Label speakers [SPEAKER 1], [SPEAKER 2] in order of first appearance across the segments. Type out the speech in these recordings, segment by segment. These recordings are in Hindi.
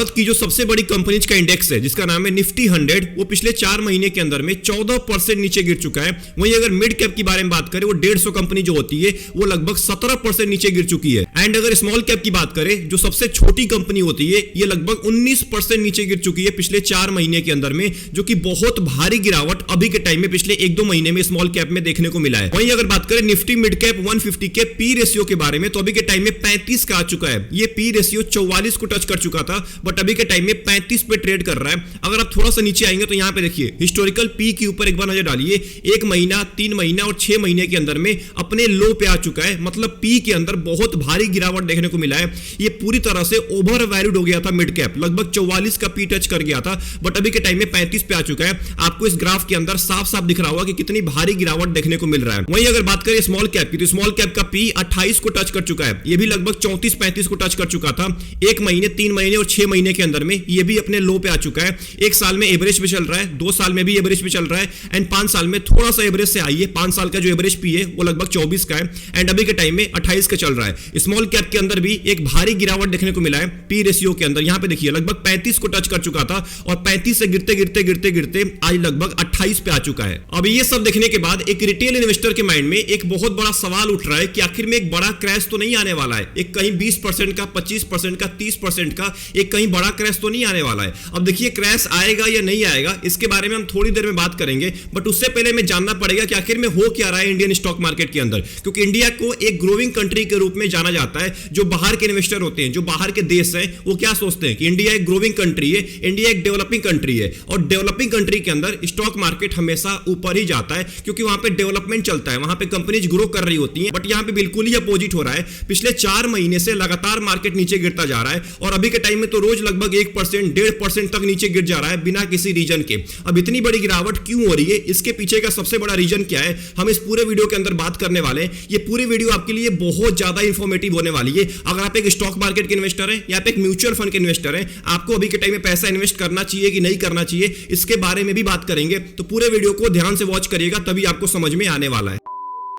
[SPEAKER 1] भारत की जो सबसे बड़ी कंपनीज का इंडेक्स है जिसका नाम है निफ्टी 100, वो पिछले 4 महीने के अंदर में 14% नीचे गिर चुका है। वहीं अगर मिड कैप की बारे में बात करें, वो 150 कंपनी जो होती है वो लगभग 17% नीचे गिर चुकी है। एंड अगर स्मॉल कैप की बात करें, जो सबसे छोटी कंपनी होती है, ये लगभग 19% नीचे गिर चुकी है पिछले 4 महीने के अंदर में, जो कि बहुत भारी गिरावट अभी के टाइम में पिछले 1-2 महीने में स्मॉल कैप में देखने को मिला है। वहीं अगर बात करें निफ्टी मिड कैप 150 के पी रेशियो के बारे में, तो अभी के टाइम में 35 का आ चुका है। ये पी रेशियो 44 को टच कर चुका था, बट अभी के टाइम में 35 पे ट्रेड कर रहा है। अगर आप थोड़ा सा नीचे आएंगे तो यहां पे देखिए हिस्टोरिकल पी के ऊपर एक बार नजर डालिए। 1 महीना, 3 महीना और 6 महीने के अंदर में अपने लो पे आ चुका है। मतलब पी के अंदर बहुत भारी गिरावट देखने को मिला है। ये पूरी तरह से ओवर वैल्यूड हो गया था मिड कैप, लगभग 44 का पी टच कर गया था, बट अभी के टाइम में 35 पे आ चुका है। आपको इस ग्राफ के अंदर साफ साफ दिख रहा होगा कि कितनी भारी गिरावट देखने को मिल रहा है। वहीं अगर बात करें स्मॉल कैप की, तो स्मॉल कैप का पी 28 को टच कर चुका है। ये भी लगभग 34-35 को टच कर चुका था 1 महीने, 3 महीने और 6 महीने के अंदर में। ये भी अपने लो पे आ चुका है। 1 साल में एवरेज पे चल रहा है, 2 साल में भी एवरेज पे चल रहा है, एंड 5 साल में थोड़ा सा एवरेज से आई है। 5 साल का जो एवरेज पी है वो लगभग 24 का है, एंड अभी के टाइम में 28 का चल रहा है। स्मॉल कैप के अंदर भी एक भारी गिरावट देखने को मिला है पी रेशियो के अंदर। यहां पे देखिए लगभग 35 को टच कर चुका था, और 35 से गिरते गिरते गिरते गिरते आज लगभग 28 पे आ चुका है। अब ये सब देखने के बाद एक रिटेल इन्वेस्टर के माइंड में एक बहुत बड़ा सवाल उठ रहा है कि आखिर में एक बड़ा क्रैश तो नहीं आने वाला है? एक कहीं 20% का, 25% का, 30% का एक कहीं बड़ा क्रैश तो नहीं आने वाला है? अब देखिए क्रैश आएगा या नहीं आएगा, इसके बारे में हम थोड़ी देर में बात करेंगे, बट उससे पहले हमें जानना पड़ेगा कि आखिर में हो क्या रहा है इंडियन स्टॉक मार्केट के अंदर। क्योंकि इंडिया को एक ग्रोइंग कंट्री के रूप में जाना जाता है। जो बाहर के इन्वेस्टर होते हैं, जो बाहर के देश हैं, वो क्या सोचते हैं कि इंडिया एक ग्रोइंग कंट्री है, इंडिया एक डेवलपिंग कंट्री है, और डेवलपिंग कंट्री के अंदर स्टॉक मार्केट हमेशा ऊपर ही जाता है, क्योंकि वहां पे डेवलपमेंट चलता है, वहां पे कंपनीज ग्रो कर रही होती हैं। बट यहां पे बिल्कुल ही अपोजिट हो रहा है। पिछले 4 महीने से लगातार मार्केट नीचे गिरता जा रहा है, और अभी के टाइम में तो रोज लगभग 1%, 1.5% तक नीचे गिर जा रहा है बिना किसी रीजन के। अब इतनी बड़ी गिरावट क्यों हो रही है, इसके पीछे का सबसे बड़ा रीजन क्या है, हम इस पूरे वीडियो के अंदर बात करने वाले हैं। ये पूरी वीडियो आपके लिए बहुत ज्यादा इंफॉर्मेटिव होने वाली है। अगर आप एक स्टॉक मार्केट के इन्वेस्टर हैं या आप एक म्यूचुअल फंड के इन्वेस्टर हैं, आपको अभी के टाइम में पैसा इन्वेस्ट करना चाहिए कि नहीं करना चाहिए, इसके बारे में भी बात करेंगे। तो पूरे वीडियो को ध्यान से वॉच करिएगा, तभी आपको समझ में आने वाला है।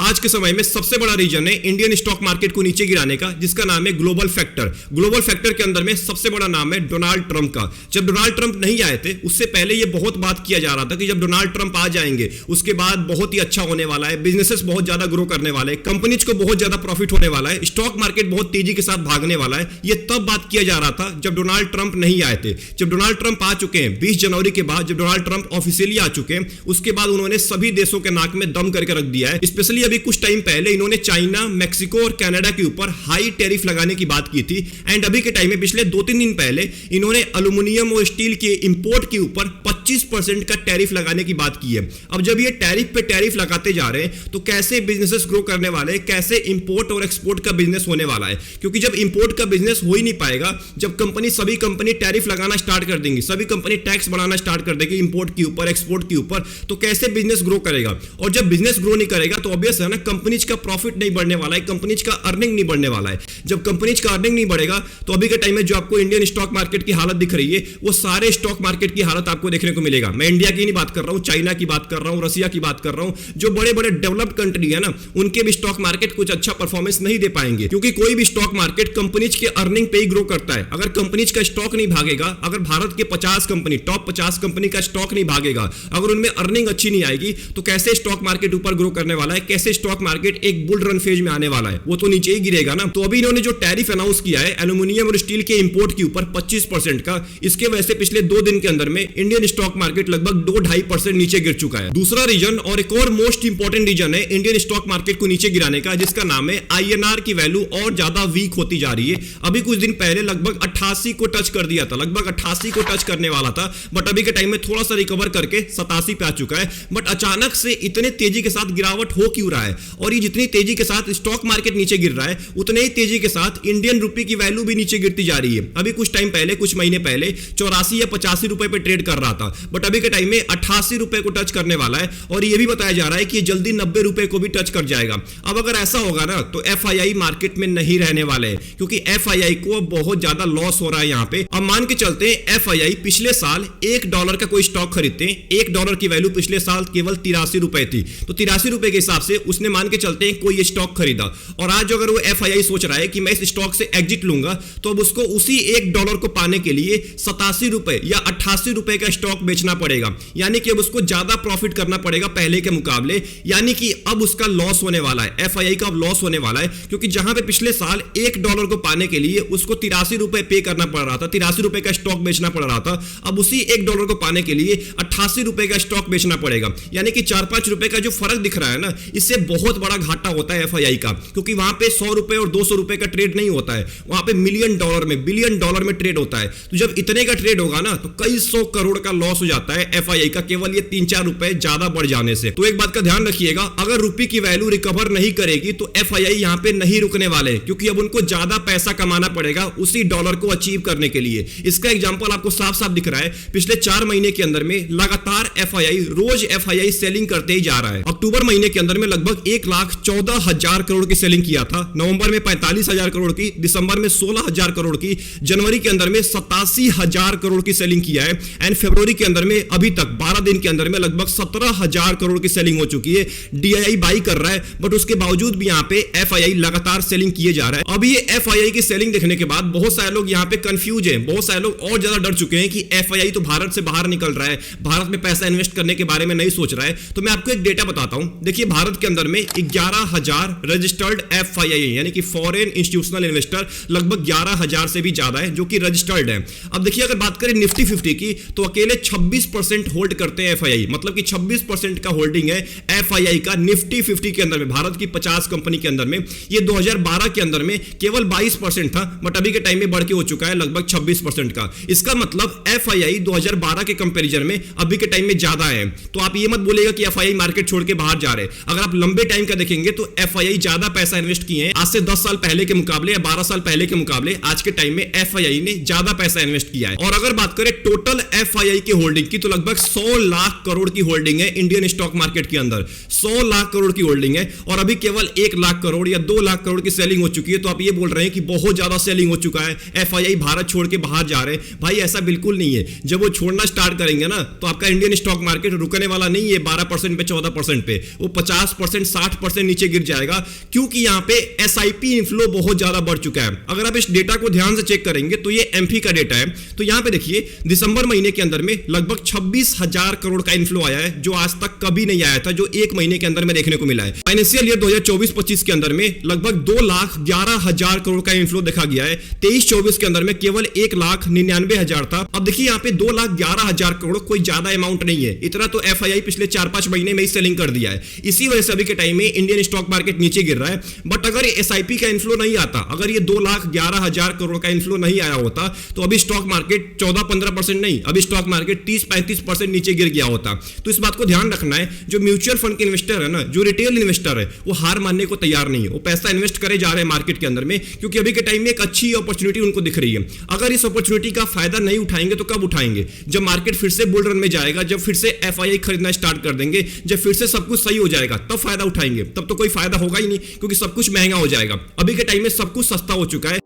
[SPEAKER 1] आज के समय में सबसे बड़ा रीजन है इंडियन स्टॉक मार्केट को नीचे गिराने का, जिसका नाम है ग्लोबल फैक्टर। ग्लोबल फैक्टर के अंदर में सबसे बड़ा नाम है डोनाल्ड ट्रंप का। जब डोनाल्ड ट्रंप नहीं आए थे, उससे पहले ये बहुत बात किया जा रहा था कि जब डोनाल्ड ट्रंप आ जाएंगे उसके बाद बहुत ही अच्छा होने वाला है, बिजनेसेस बहुत ज्यादा ग्रो करने वाले हैं, कंपनीज को बहुत ज्यादा प्रॉफिट होने वाला है, स्टॉक मार्केट बहुत तेजी के साथ भागने वाला है। ये तब बात किया जा रहा था जब डोनाल्ड ट्रंप नहीं आए थे। जब डोनाल्ड ट्रंप आ चुके हैं 20 जनवरी के बाद, जब डोनाल्ड ट्रंप ऑफिशियली आ चुके हैं, उसके बाद उन्होंने सभी देशों के नाक में दम करके रख दिया है। स्पेशली अभी कुछ टाइम पहले इन्होंने चाइना, मैक्सिको और कनाडा के ऊपर हाई टैरिफ लगाने की बात की थी। एंड अभी के टाइम में पिछले 2-3 दिन पहले इन्होंने एल्युमिनियम और स्टील के इंपोर्ट के ऊपर 25% का टैरिफ लगाने की बात की है। अब जब ये टैरिफ पे टैरिफ लगाते जा रहे हैं, तो कैसे बिजनेसेस ग्रो करने वाले हैं, कैसे इंपोर्ट और एक्सपोर्ट का बिजनेस होने वाला है? क्योंकि जब इंपोर्ट का बिजनेस हो ही नहीं पाएगा, जब सभी कंपनी टैरिफ लगाना स्टार्ट कर देंगी, सभी कंपनी टैक्स बढ़ाना स्टार्ट कर देगी इंपोर्ट के ऊपर, एक्सपोर्ट के ऊपर, तो कैसे बिजनेस ग्रो करेगा? और जब बिजनेस ग्रो नहीं करेगा तो ऑब्वियस है ना, कंपनीज का प्रॉफिट नहीं बढ़ने वाला है, कंपनीज का अर्निंग नहीं बढ़ने वाला है। जब कंपनीज का अर्निंग नहीं बढ़ेगा, तो अभी के टाइम में जो आपको इंडियन स्टॉक मार्केट की हालत दिख रही है, वो सारे स्टॉक मार्केट की हालत आपको देखने को मिलेगा। मैं इंडिया की नहीं बात कर रहा हूं, चाइना की बात कर रहा हूं, रसिया की बात कर रहा हूं। जो बड़े बड़े डेवलप्ड कंट्री है ना, उनके भी स्टॉक मार्केट कुछ अच्छा परफॉर्मेंस नहीं दे पाएंगे, क्योंकि कोई भी स्टॉक मार्केट कंपनीज के अर्निंग पे ही ग्रो करता है। अगर कंपनीज का स्टॉक नहीं भागेगा, अगर भारत के 50 कंपनी, टॉप 50 कंपनी का स्टॉक नहीं भागेगा, अगर उनमें अर्निंग अच्छी नहीं आएगी, तो कैसे स्टॉक मार्केट ऊपर ग्रो करने वाला है? कैसे स्टॉक मार्केट एक बुल रन फेज में आने वाला है? वो तो नीचे ही गिरेगा ना। तो अभी इन्होंने जो टैरिफ अनाउंस किया है एल्युमिनियम और स्टील के इंपोर्ट के ऊपर 25% का, इसके वजह से पिछले 2 दिन के अंदर में इंडियन स्टॉक मार्केट लगभग 2-2.5% नीचे गिर चुका है। दूसरा रीजन और एक और मोस्ट इंपॉर्टेंट रीजन है इंडियन स्टॉक मार्केट को नीचे गिराने का, जिसका नाम है INR की वैल्यू और ज्यादा वीक होती जा रही है। अभी कुछ दिन पहले लगभग 88 को टच कर दिया था, लगभग 88 को टच करने वाला था, बट अभी के टाइम में थोड़ा सा रिकवर करके 87 पे आ चुका है। बट अचानक से इतने तेजी के साथ गिरावट हो क्यों रहा है? और ये जितनी तेजी के साथ स्टॉक मार्केट नीचे गिर रहा है, उतने ही तेजी के साथ इंडियन रुपए की वैल्यू भी नीचे गिरती जा रही है। अभी कुछ टाइम पहले, कुछ महीने पहले 84 या 85 रुपए पे ट्रेड कर रहा था, बट अभी के टाइम में 88 रुपए को टच करने वाला है, और ये भी बताया जा रहा है कि ये जल्दी 90 रुपए को भी टच कर जाएगा। अब अगर ऐसा होगा ना, तो FII मार्केट में नहीं रहने वाले हैं, क्योंकि FII को बहुत ज्यादा लॉस हो रहा है यहाँ पे। अब मान के चलते हैं FII पिछले साल $1 का कोई स्टॉक खरीदते हैं, $1 की वैल्यू पिछले साल केवल 83 रुपए थी, तो 83 रुपए के हिसाब से उसने मान के चलते हैं कोई स्टॉक खरीदा और आज अगर वो एफआईआई सोच रहा है कि मैं इस स्टॉक से एग्जिट लूंगा, तो अब उसको उसी $1 को पाने के लिए 87 रुपए या 88 रुपए का स्टॉक बेचना पड़ेगा। यानी कि अब उसको ज्यादा प्रॉफिट करना पड़ेगा पहले के मुकाबले। यानी कि अब उसका लॉस होने वाला है, एफआईआई का अब लॉस होने वाला है, क्योंकि जहां पे पिछले साल $1 को पाने के लिए उसको 83 रुपए पे करना पड़ रहा था, 83 रुपए का स्टॉक बेचना पड़ रहा था, अब उसी $1 को पाने के लिए 88 रुपए का स्टॉक बेचना पड़ेगा। यानी कि 4-5 रुपए का जो फर्क दिख रहा है ना, इससे बहुत बड़ा घाटा होता है एफआईआई का, क्योंकि वहां पे 100 रुपए और 200 रुपए का ट्रेड नहीं होता है, वहां पे $1 मिलियन में, $1 बिलियन में ट्रेड होता है। तो जब इतने का ट्रेड होगा ना, तो कई 100 करोड़ का लॉस हो जाता है एफआईआई का, केवल ये 3-4 रुपए ज्यादा बढ़ जाने से। तो एक बात का ध्यान रखिएगा, अगर रुपये की वैल्यू रिकवर नहीं करेगी तो एफआईआई यहां पे नहीं रुकने वाले, क्योंकि अब उनको ज्यादा पैसा कमाना पड़ेगा उसी डॉलर को अचीव करने के लिए। इसका एग्जांपल आपको साफ साफ दिख रहा है, पिछले 4 महीने के अंदर में लगातार एफआईआई रोज एफआईआई सेलिंग करते ही जा रहा है। अक्टूबर महीने के अंदर में लगभग 1,14,000 करोड़ की सेलिंग किया था, नवंबर में 45,000 करोड़ की, दिसंबर में 16,000 करोड़ की, जनवरी के अंदर में 87,000 करोड़ की सेलिंग किया है, एंड फरवरी के अंदर में अभी तक 12 दिन के अंदर में लगभग 17,000 करोड़ की सेलिंग हो चुकी है। डीआईआई बाई कर रहा है, बट उसके बावजूद भी यहां पे एफआईआई लगातार सेलिंग किए जा रहा है। अब ये एफआईआई की सेलिंग देखने के बाद बहुत सारे लोग यहां पे कंफ्यूज हैं, बहुत सारे लोग और ज्यादा डर चुके हैं कि एफआईआई तो भारत से बाहर निकल रहा है, भारत में पैसा इन्वेस्ट करने के बारे में नहीं सोच रहा है। तो मैं आपको एक डेटा बताता हूं। देखिए, भारत के अंदर में 11,000 रजिस्टर्ड एफआईआई यानी कि फॉरेन इंस्टीट्यूशनल इन्वेस्टर लगभग 11,000 से भी ज्यादा है जो कि रजिस्टर्ड है। अब देखिए, अगर बात करें निफ्टी 50 की, तो अकेले 26% होल्ड करते हैं एफआईआई, मतलब कि 26% का होल्डिंग है एफआईआई का निफ्टी 50 के अंदर में, भारत की 50 कंपनी के अंदर में। ये 2012 के अंदर में केवल 22% था, बट अभी के टाइम में बढ़ के हो चुका है लगभग 26% का। इसका मतलब एफआईआई 2012 के कंपैरिजन में अभी के टाइम में ज्यादा है। तो आप ये मत बोलेगा कि एफआईआई मार्केट छोड़ के बाहर जा रहे हैं। अगर आप लंबे टाइम का देखेंगे तो एफआईआई ज्यादा पैसा इन्वेस्ट किए हैं, आज से 10 साल पहले के मुकाबले या 12 साल पहले के मुकाबले आज के टाइम में एफआईआई ने ज्यादा पैसा इन्वेस्ट किया है। और अगर बात करें टोटल एफआईआई की होल्डिंग की, तो लगभग 100 लाख करोड़ की होल्डिंग है इंडियन स्टॉक मार्केट के अंदर, 100 लाख करोड़ की होल्डिंग है, और अभी केवल 1 लाख करोड़ या 2 लाख करोड़ की सेलिंग हो चुकी है। तो आप ये बोल रहे हैं कि बहुत ज्यादा सेलिंग हो चुका है, एफआईआई भारत छोड़ के बाहर जा रहे हैं। भाई ऐसा बिल्कुल नहीं है। जब वो छोड़ना स्टार्ट करेंगे ना, तो आपका इंडियन स्टॉक मार्केट रुकने वाला नहीं है 12% पे, 14% पे, वो 50%, 60% नीचे गिर जाएगा, क्योंकि यहां पे एसआईपी इनफ्लो बहुत ज्यादा बढ़ चुका है। अगर आप इस डेटा को ध्यान से चेक करेंगे तो ये एमपी का डेटा है। तो यहां पे देखिए, दिसंबर महीने के अंदर में लगभग 26,000 करोड़ का इनफ्लो आया है, जो आज तक कभी नहीं आया था, जो एक महीने के अंदर में देखने को मिला है। फाइनेंशियल ईयर 2024-25 के अंदर में लगभग 2,11,000 करोड़ का इनफ्लो देखा गया है। 23-24 के अंदर में केवल 1,99,000 था। अब देखिए, यहाँ पे 2,11,000 करोड़ कोई ज्यादा अमाउंट नहीं है, इतना तो एफआईआई पिछले 4-5 महीने में ही सेलिंग कर दिया है। इसी वजह से अभी के टाइम में इंडियन स्टॉक मार्केट नीचे गिर रहा है। बट अगर एसआईपी का इनफ्लो नहीं आता, अगर ये 2,11,000 करोड़ का इनफ्लो नहीं आया होता, तो अभी स्टॉक मार्केट 14-15% नहीं, अभी स्टॉक मार्केट 30-35% नीचे गिर गया होता। तो इस बात को ध्यान रखना है, जो म्यूचुअल फंड के इन्वेस्टर है ना, जो रिटेल इन्वेस्टर है, वो हार मानने को तैयार नहीं है, वो पैसा इन्वेस्ट करे जा रहे हैं मार्केट के अंदर में, क्योंकि अभी के टाइम में एक अच्छी अपॉर्चुनिटी उनको दिख रही है। अगर इस अपॉर्चुनिटी का फायदा नहीं उठाएंगे तो कब उठाएंगे? जब मार्केट फिर से बुल रन में जाएगा, जब फिर से एफआईआई खरीदना स्टार्ट कर देंगे, जब फिर से सब कुछ सही हो जाएगा, तब फायदा उठाएंगे। तब तो कोई फायदा होगा ही नहीं, क्योंकि सब कुछ महंगा हो जाएगा। अभी के टाइम में सब कुछ सस्ता हो चुका है।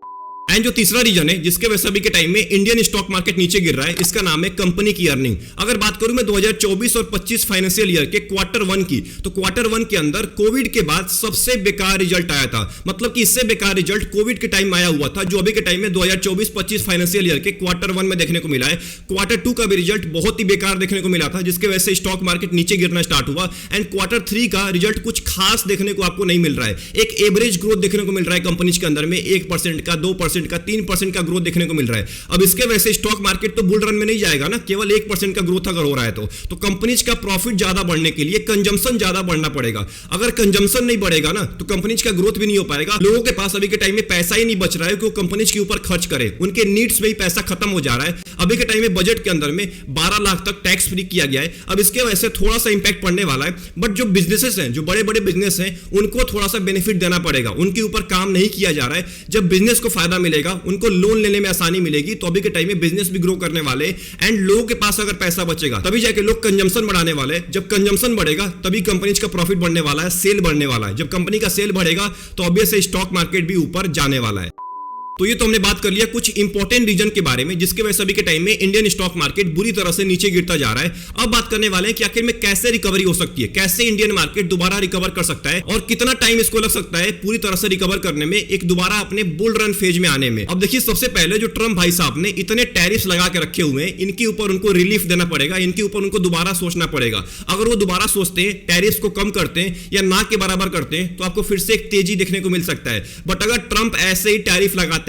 [SPEAKER 1] एंड जो तीसरा रीजन है जिसके वजह से अभी के टाइम में इंडियन स्टॉक मार्केट नीचे गिर रहा है, इसका नाम है कंपनी की अर्निंग। अगर बात करूं मैं 2024 और 25 फाइनेंशियल ईयर के Q1 की, तो Q1 के अंदर कोविड के बाद सबसे बेकार रिजल्ट आया था। मतलब कि इससे बेकार रिजल्ट कोविड के टाइम आया हुआ था, जो अभी के टाइम में 2024-25 फाइनेंशियल ईयर के Q1 में देखने को मिला है। Q2 का भी रिजल्ट बहुत ही बेकार देखने को मिला था, जिसके वजह से स्टॉक मार्केट नीचे गिरना स्टार्ट हुआ। एंड Q3 का रिजल्ट कुछ खास देखने को आपको नहीं मिल रहा है। एक एवरेज ग्रोथ देखने को मिल रहा है कंपनीज के अंदर में, 1% का, 2% का, 3% का ग्रोथ देखने को मिल रहा है। अब इसके वजह से स्टॉक मार्केट तो बुल रन में नहीं जाएगा ना, केवल 1% का ग्रोथ अगर हो रहा है तो कंपनीज का प्रॉफिट ज्यादा बढ़ने के लिए कंजम्पशन ज्यादा बढ़ना पड़ेगा। अगर कंजम्पशन नहीं बढ़ेगा ना, तो कंपनीज का ग्रोथ भी नहीं हो पाएगा। लोगों के पास अभी के टाइम में पैसा ही नहीं बच रहा है कि वो कंपनीज के ऊपर खर्च करे, उनके नीड्स में ही पैसा खत्म हो जा रहा है। अभी के टाइम में बजट के अंदर में 12 लाख तक टैक्स फ्री किया गया है। अब इसके वजह से थोड़ा सा इंपैक्ट पड़ने वाला है, बट जो बिजनेसेस हैं, जो बड़े बड़े बिजनेस हैं, उनको थोड़ा सा बेनिफिट देना पड़ेगा। उनके ऊपर काम नहीं किया जा रहा है। जब बिजनेस को फायदा मिलेगा, उनको लोन लेने में आसानी मिलेगी, तो अभी के टाइम में बिजनेस भी ग्रो करने वाले। एंड लोगों के पास अगर पैसा बचेगा, तभी जाके लोग कंजम्पशन बढ़ाने वाले। जब कंजम्पशन बढ़ेगा, तभी कंपनीज का प्रॉफिट बढ़ने वाला है, सेल बढ़ने वाला है। जब कंपनी का सेल बढ़ेगा, तो ऑब्वियसली स्टॉक मार्केट भी ऊपर जाने वाला है। तो ये तो हमने बात कर लिया कुछ इंपॉर्टेंट रीजन के बारे में जिसके वजह से अभी के टाइम में इंडियन स्टॉक मार्केट बुरी तरह से नीचे गिरता जा रहा है। अब बात करने वाले हैं कि आखिर में कैसे रिकवरी हो सकती है, कैसे इंडियन मार्केट दोबारा रिकवर कर सकता है और कितना टाइम इसको लग सकता है पूरी तरह से रिकवर करने में, एक दोबारा अपने बुल रन फेज में आने में। अब देखिए, सबसे पहले जो ट्रम्प भाई साहब ने इतने टैरिफ्स लगा के रखे हुए हैं, इनके ऊपर उनको रिलीफ देना पड़ेगा, इनके ऊपर उनको दोबारा सोचना पड़ेगा। अगर वो दोबारा सोचते हैं, टैरिफ्स को कम करते हैं या ना के बराबर करते हैं, तो आपको फिर से एक तेजी देखने को मिल सकता है। बट अगर ट्रम्प ऐसे ही टैरिफ लगाते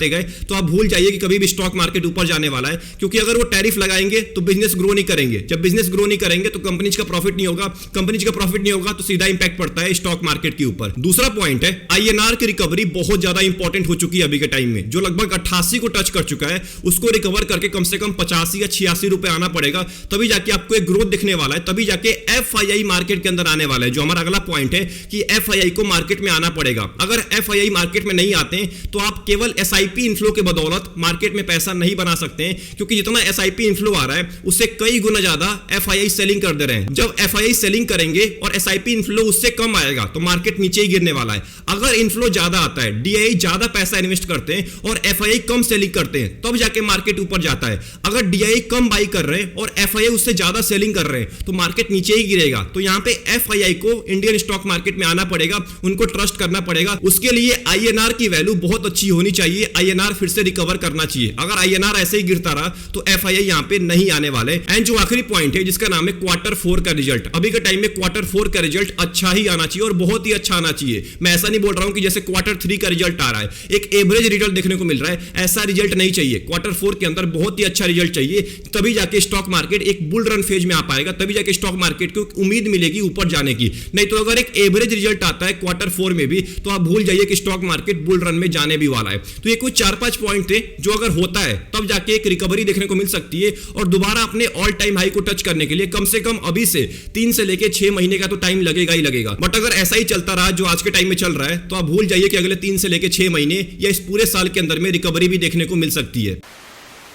[SPEAKER 1] गए तो आप भूल जाइए कि कभी भी स्टॉक मार्केट ऊपर जाने वाला है, क्योंकि अगर वो टैरिफ लगाएंगे तो बिजनेस ग्रो नहीं करेंगे। जब बिजनेस ग्रो नहीं करेंगे तो कंपनीज का प्रॉफिट नहीं होगा, कंपनीज का प्रॉफिट नहीं होगा तो सीधा इंपैक्ट पड़ता है स्टॉक मार्केट के ऊपर। दूसरा पॉइंट है, आईएनआर की रिकवरी बहुत ज्यादा इंपॉर्टेंट हो चुकी है अभी के टाइम में, जो लगभग 88 को टच कर चुका है। उसको रिकवर करके कम से कम 85 या 86 रुपए आना पड़ेगा, तभी जाके आपको एक ग्रोथ दिखने वाला है, तभी जाके एफआईआई मार्केट के अंदर आने वाला है। जो हमारा अगला पॉइंट है कि एफआईआई को मार्केट में आना पड़ेगा। अगर एफआईआई मार्केट में नहीं आते हैं तो आप केवल एसआईपी इनफ्लो के बदौलत मार्केट में पैसा नहीं बना सकते हैं, क्योंकि जितना एसआईपी इनफ्लो आ रहा है उससे कई गुना ज्यादा एफआईआई सेलिंग कर दे रहे हैं। जब एफआईआई सेलिंग करेंगे और एसआईपी इनफ्लो उससे कम आएगा तो मार्केट नीचे ही गिरने वाला है। अगर इनफ्लो ज्यादा आता है, डीआई ज्यादा पैसा इन्वेस्ट करते हैं और एफआईआई कम सेलिंग करते हैं, तब जाके मार्केट ऊपर जाता है। अगर डीआई कम बाई कर रहे हैं और एफआईआई उससे ज्यादा सेलिंग कर रहे हैं तो मार्केट नीचे ही गिरेगा। तो यहां पे एफआईआई को इंडियन स्टॉक मार्केट में आना पड़ेगा, उनको ट्रस्ट करना पड़ेगा। उसके लिए आईएनआर की वैल्यू बहुत अच्छी होनी चाहिए, आईएनआर फिर से रिकवर करना चाहिए। अगर आईएनआर ऐसे ही गिरता रहा तो एफआईआई यहां पे नहीं आने वाले। एंड जो आखिरी पॉइंट है जिसका नाम है क्वार्टर 4 का रिजल्ट। अभी के टाइम में क्वार्टर 4 का रिजल्ट अच्छा ही आना चाहिए और बहुत ही अच्छा आना चाहिए। मैं ऐसा नहीं बोल रहा हूं कि जैसे क्वार्टर 3 का रिजल्ट आ रहा है, एक एवरेज रिजल्ट देखने को मिल रहा है, ऐसा रिजल्ट नहीं चाहिए। क्वार्टर 4 के अंदर बहुत ही अच्छा रिजल्ट चाहिए, तभी जाके स्टॉक मार्केट एक बुल रन फेज में आ पाएगा, तभी जाके स्टॉक मार्केट को उम्मीद मिलेगी ऊपर जाने की। नहीं तो अगर एक एवरेज रिजल्ट आता है क्वार्टर 4 में भी तो आप भूल जाइए कि स्टॉक मार्केट बुल रन में जाने भी वाला है। तो ये कुछ 4-5 पॉइंट थे जो अगर होता है तब जाके एक रिकवरी देखने को मिल सकती है और दोबारा अपने ऑल टाइम हाई को टच करने के लिए कम से कम अभी से 3 से लेके 6 महीने का तो टाइम लगेगा ही लगेगा। बट अगर ऐसा ही चलता रहा जो आज के टाइम में चल रहा है तो आप भूल जाइए कि अगले 3 से लेके 6 महीने या इस पूरे साल के अंदर में रिकवरी भी देखने को मिल सकती है।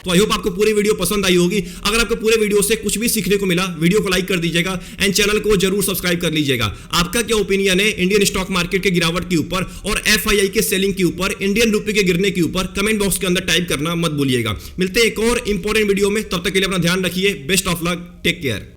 [SPEAKER 1] तो आई होप आपको पूरी वीडियो पसंद आई होगी। अगर आपको पूरे वीडियो से कुछ भी सीखने को मिला, वीडियो को लाइक कर दीजिएगा एंड चैनल को जरूर सब्सक्राइब कर लीजिएगा। आपका क्या ओपिनियन है इंडियन स्टॉक मार्केट के गिरावट के ऊपर और एफआईआई के सेलिंग के ऊपर, इंडियन रुपये के गिरने के ऊपर, कमेंट बॉक्स के अंदर टाइप करना मत भूलिएगा। मिलते हैं एक और इंपॉर्टेंट वीडियो में, तब तक के लिए अपना ध्यान रखिए। Best of luck, take care.